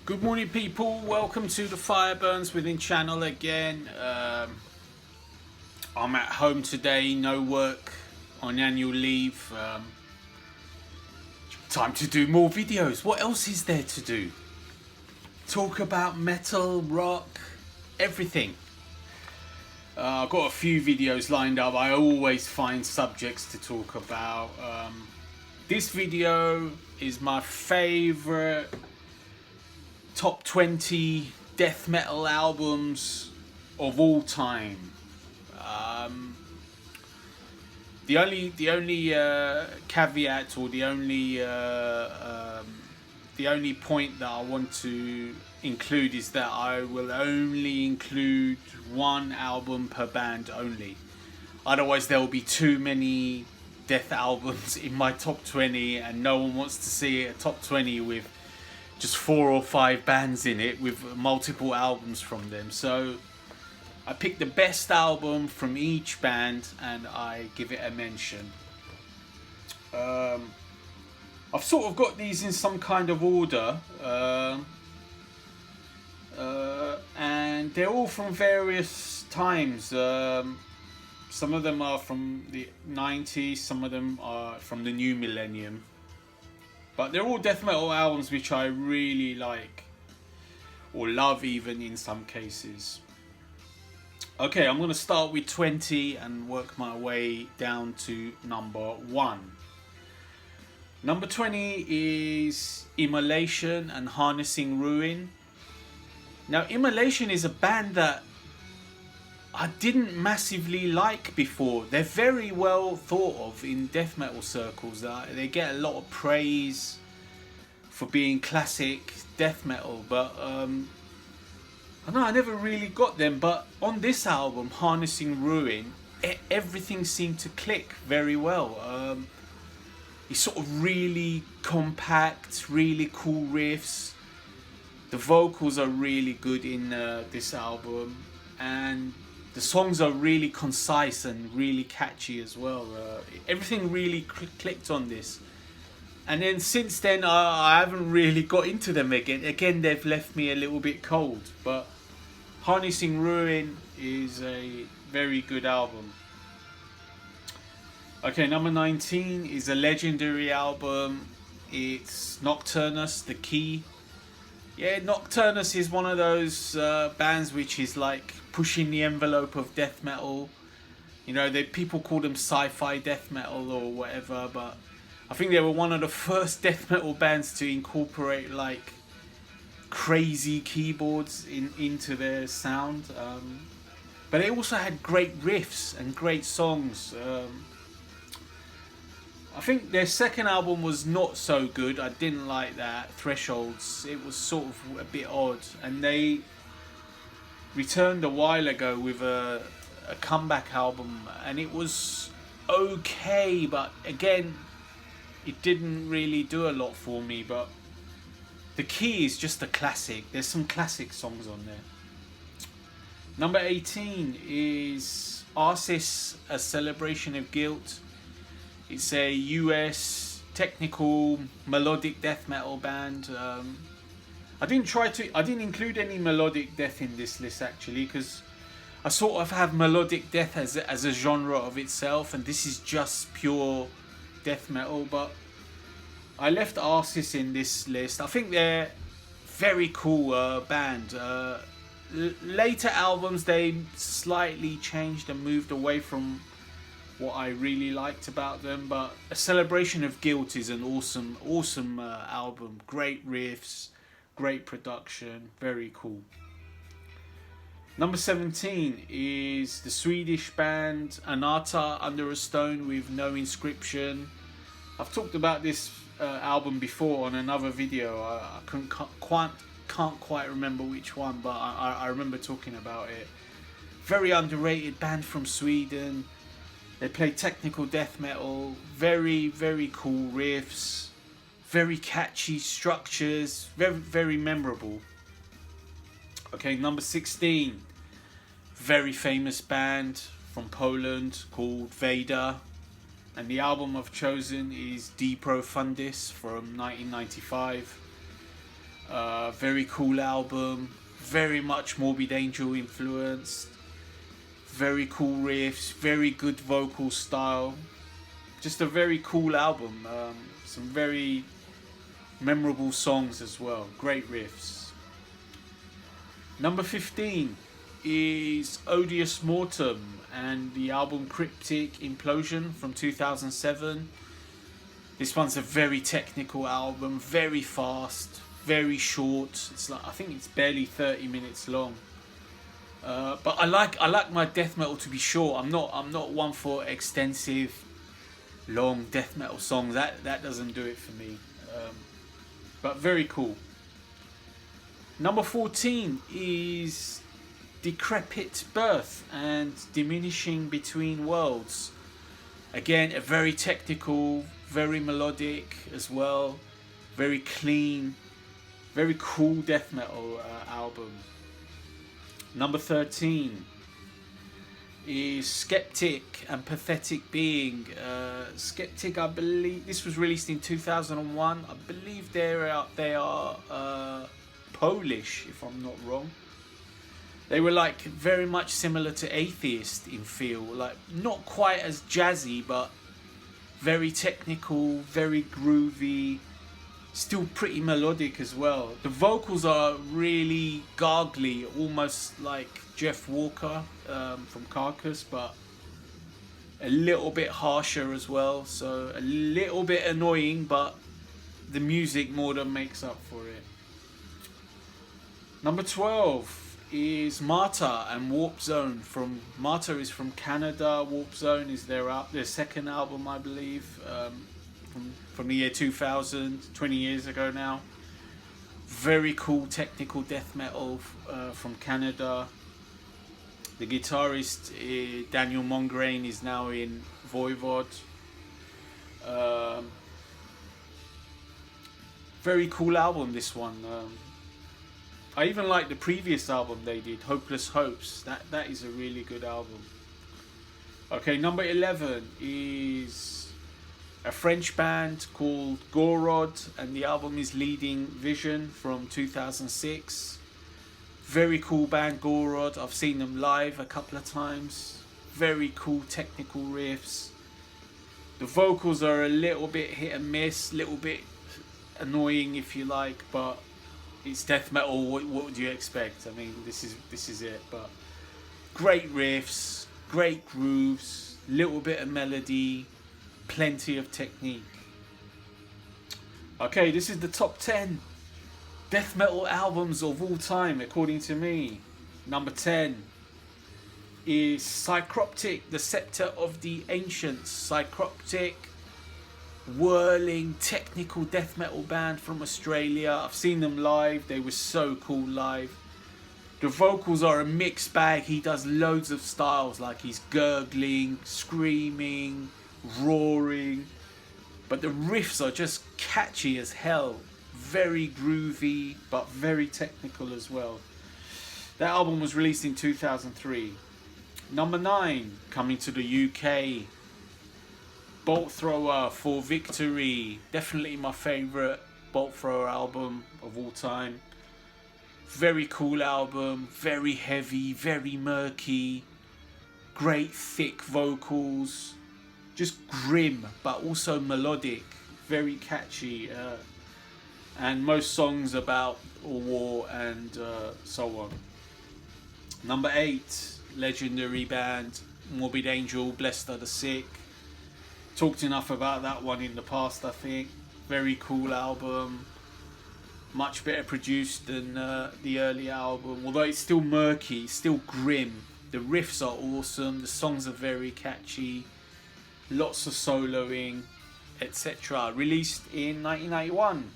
Good morning, people. Welcome to the Fire Burns Within channel again. I'm at home today, no work, on annual leave. Time to do more videos. What else is there to do? Talk about metal, rock, everything. I've got a few videos lined up. I always find subjects to talk about. This video is my favorite top 20 death metal albums of all time. The only caveat, or the only point that I want to include is that I will only include one album per band only. Otherwise there will be too many death albums in my top 20 and no one wants to see a top 20 with just 4 or 5 bands in it with multiple albums from them. So I picked the best album from each band and I give it a mention. I've sort of got these in some kind of order, and they're all from various times. Some of them are from the 90s, some of them are from the new millennium. But they're all death metal albums which I really like, or love even in some cases. Okay, I'm going to start with 20 and work my way down to number 1. Number 20 is Immolation and Harnessing Ruin. Now, Immolation is a band that I didn't massively like before. They're very well thought of in death metal circles. They get a lot of praise for being classic death metal, but I never really got them. But on this album, Harnessing Ruin, everything seemed to click very well. It's sort of really compact, really cool riffs. The vocals are really good in this album, and the songs are really concise and really catchy as well. Everything really clicked on this. And then since then, I haven't really got into them again. Again, they've left me a little bit cold. But Harnessing Ruin is a very good album. Okay, number 19 is a legendary album. It's Nocturnus, The Key. Yeah, Nocturnus is one of those bands which is like pushing the envelope of death metal. You know, people call them sci-fi death metal or whatever, but I think they were one of the first death metal bands to incorporate like crazy keyboards into their sound. But they also had great riffs and great songs. I think their second album was not so good. I didn't like that. Thresholds. It was sort of a bit odd. And they returned a while ago with a comeback album. And it was okay. But again, it didn't really do a lot for me. But The Key is just a classic. There's some classic songs on there. Number 18 is Arsis, A Celebration of Guilt. It's a US technical melodic death metal band. I didn't include any melodic death in this list actually, because I sort of have melodic death as a genre of itself, and this is just pure death metal. But I left Arsis in this list. I think they're very cool band. Later albums they slightly changed and moved away from what I really liked about them, but A Celebration of Guilt is an awesome album. Great riffs, great production, very cool. Number 17 is the Swedish band Anatta, Under a Stone with No Inscription. I've talked about this album before on another video. I can't quite remember which one, but I remember talking about it. Very underrated band from Sweden. They play technical death metal, very, very cool riffs, very catchy structures, very, very memorable. Okay, number 16, very famous band from Poland called Vader. And the album I've chosen is De Profundis from 1995. Very cool album, very much Morbid Angel influenced, very cool riffs, very good vocal style. Just a very cool album. Some very memorable songs as well. Great riffs. Number 15 is Odious Mortem and the album Cryptic Implosion from 2007. This one's a very technical album, very fast, very short. It's like, I think it's barely 30 minutes long. But I like my death metal to be short. I'm not one for extensive, long death metal songs. That doesn't do it for me. But very cool. Number 14 is Decrepit Birth and Diminishing Between Worlds. Again, a very technical, very melodic as well, very clean, very cool death metal album. Number 13 is Skeptic and Pathetic Being. Skeptic, I believe this was released in 2001. I believe they are Polish, if I'm not wrong. They were like very much similar to Atheist in feel, like not quite as jazzy, but very technical, very groovy, still pretty melodic as well. The vocals are really gargly, almost like Jeff Walker from Carcass, but a little bit harsher as well, so a little bit annoying, but the music more than makes up for it. Number 12 is Martyr and Warp Zone. Martyr is from Canada. Warp Zone is their second album, I believe, from the year 2000, 20 years ago now. Very cool technical death metal from Canada. The guitarist Daniel Mongrain is now in Voivod. Very cool album, this one. I even like the previous album they did, Hopeless Hopes. That is a really good album. Okay, number 11 is a French band called Gorod, and the album is Leading Vision from 2006. Very cool band, Gorod. I've seen them live a couple of times. Very cool technical riffs. The vocals are a little bit hit and miss, little bit annoying if you like, but it's death metal. What would you expect? I mean, this is it. But great riffs, great grooves, little bit of melody, plenty of technique. Okay, this is the top 10 death metal albums of all time, according to me. Number 10 is Psychroptic, the Scepter of the Ancients. Psychroptic, whirling technical death metal band from Australia. I've seen them live. They were so cool live. The vocals are a mixed bag. He does loads of styles, like he's gurgling, screaming, roaring, but the riffs are just catchy as hell. Very groovy, but very technical as well. That album was released in 2003. Number 9, coming to the UK, Bolt Thrower for Victory. Definitely my favourite Bolt Thrower album of all time. Very cool album, very heavy, very murky, great thick vocals, just grim but also melodic, very catchy, and most songs about war and so on. Number 8, legendary band Morbid Angel, Blessed Are the Sick. Talked enough about that one in the past, I think. Very cool album. Much better produced than the early album. Although it's still murky, still grim. The riffs are awesome. The songs are very catchy. Lots of soloing, etc. Released in 1991.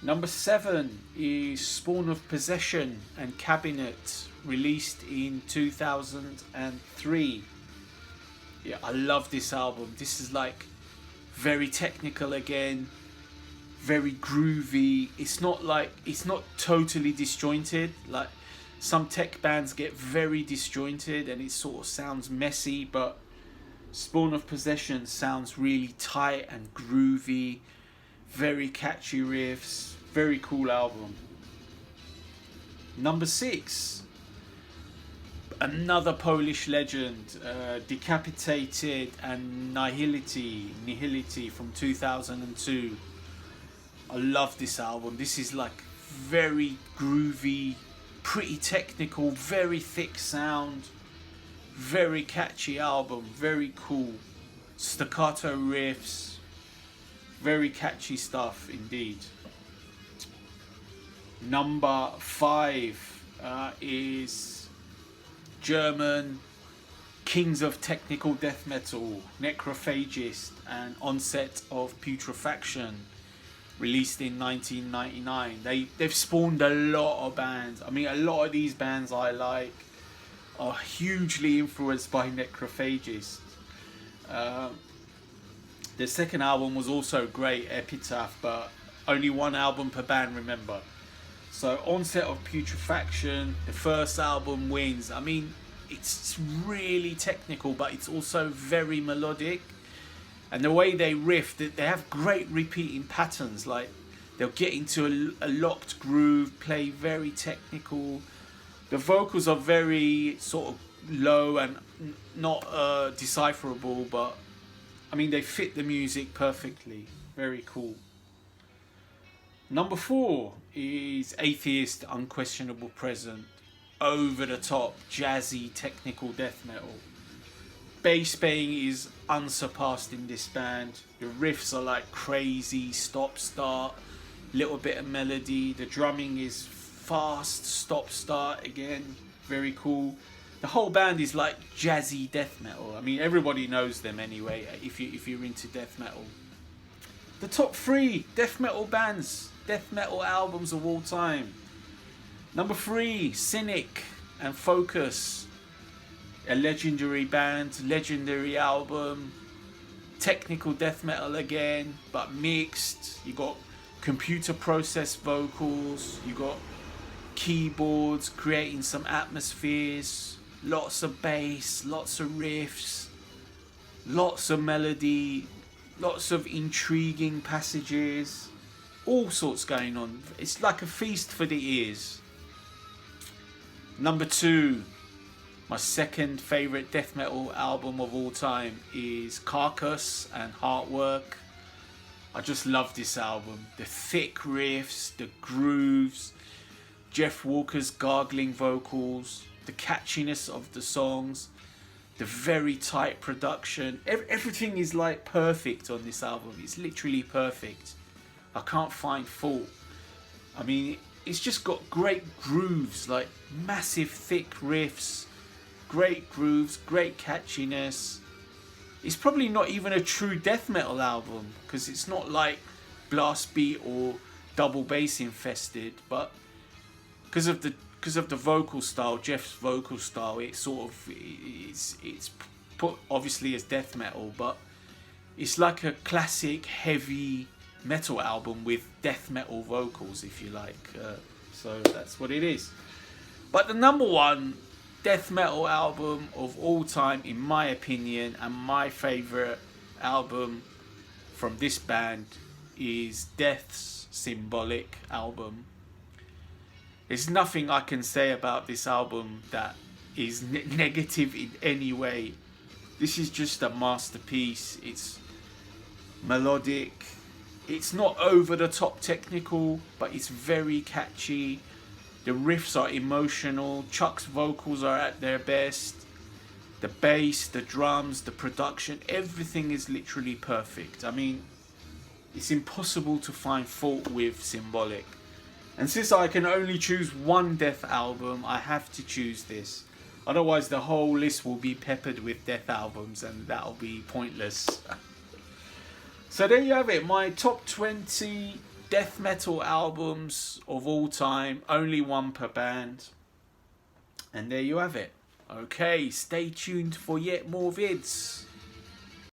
Number 7 is Spawn of Possession and Cabinet. Released in 2003. Yeah, I love this album. This is like very technical again, very groovy. It's not totally disjointed. Like some tech bands get very disjointed and it sort of sounds messy, but Spawn of Possession sounds really tight and groovy, very catchy riffs, Very cool album. Number 6, another Polish legend, Decapitated and Nihility from 2002. I love this album. This is like very groovy, pretty technical, very thick sound, very catchy album, very cool. Staccato riffs, very catchy stuff indeed. Number 5 is German kings of technical death metal, Necrophagist and Onset of Putrefaction, released in 1999. They've spawned a lot of bands. I mean, a lot of these bands I like are hugely influenced by Necrophagist. The second album was also great, Epitaph, but only one album per band, remember. So Onset of Putrefaction, the first album, wins. I mean, it's really technical, but it's also very melodic. And the way they riff, they have great repeating patterns. Like, they'll get into a locked groove, play very technical. The vocals are very sort of low and not decipherable, but I mean, they fit the music perfectly. Very cool. Number 4 is Atheist Unquestionable Present. Over the top, jazzy, technical death metal. Bass playing is unsurpassed in this band. The riffs are like crazy, stop start, little bit of melody. The drumming is fast, stop start again, very cool. The whole band is like jazzy death metal. I mean, everybody knows them anyway if you're into death metal. The top 3 death metal bands, death metal albums of all time. Number 3, Cynic and Focus. A legendary band, legendary album, technical death metal again, but mixed. You got computer processed vocals, you got keyboards creating some atmospheres, lots of bass, lots of riffs, lots of melody, lots of intriguing passages, all sorts going on. It's like a feast for the ears. Number 2, my second favourite death metal album of all time is Carcass and Heartwork. I just love this album. The thick riffs, the grooves, Jeff Walker's gargling vocals, the catchiness of the songs, the very tight production. Everything is like perfect on this album. It's literally perfect. I can't find fault. I mean, it's just got great grooves, like massive thick riffs, great grooves, great catchiness. It's probably not even a true death metal album because it's not like blast beat or double bass infested, but because of the vocal style, Jeff's vocal style, it sort of it's put obviously as death metal, but it's like a classic heavy metal album with death metal vocals, if you like. So that's what it is. But the number 1 death metal album of all time, in my opinion, and my favourite album from this band is Death's Symbolic album. There's nothing I can say about this album that is negative in any way. This is just a masterpiece. It's melodic. It's not over the top technical, but it's very catchy. The riffs are emotional. Chuck's vocals are at their best. The bass, the drums, the production, everything is literally perfect. I mean, it's impossible to find fault with Symbolic. And since I can only choose one death album, I have to choose this. Otherwise, the whole list will be peppered with death albums, and that'll be pointless. So there you have it, my top 20 death metal albums of all time, only one per band. And there you have it. Okay, stay tuned for yet more vids.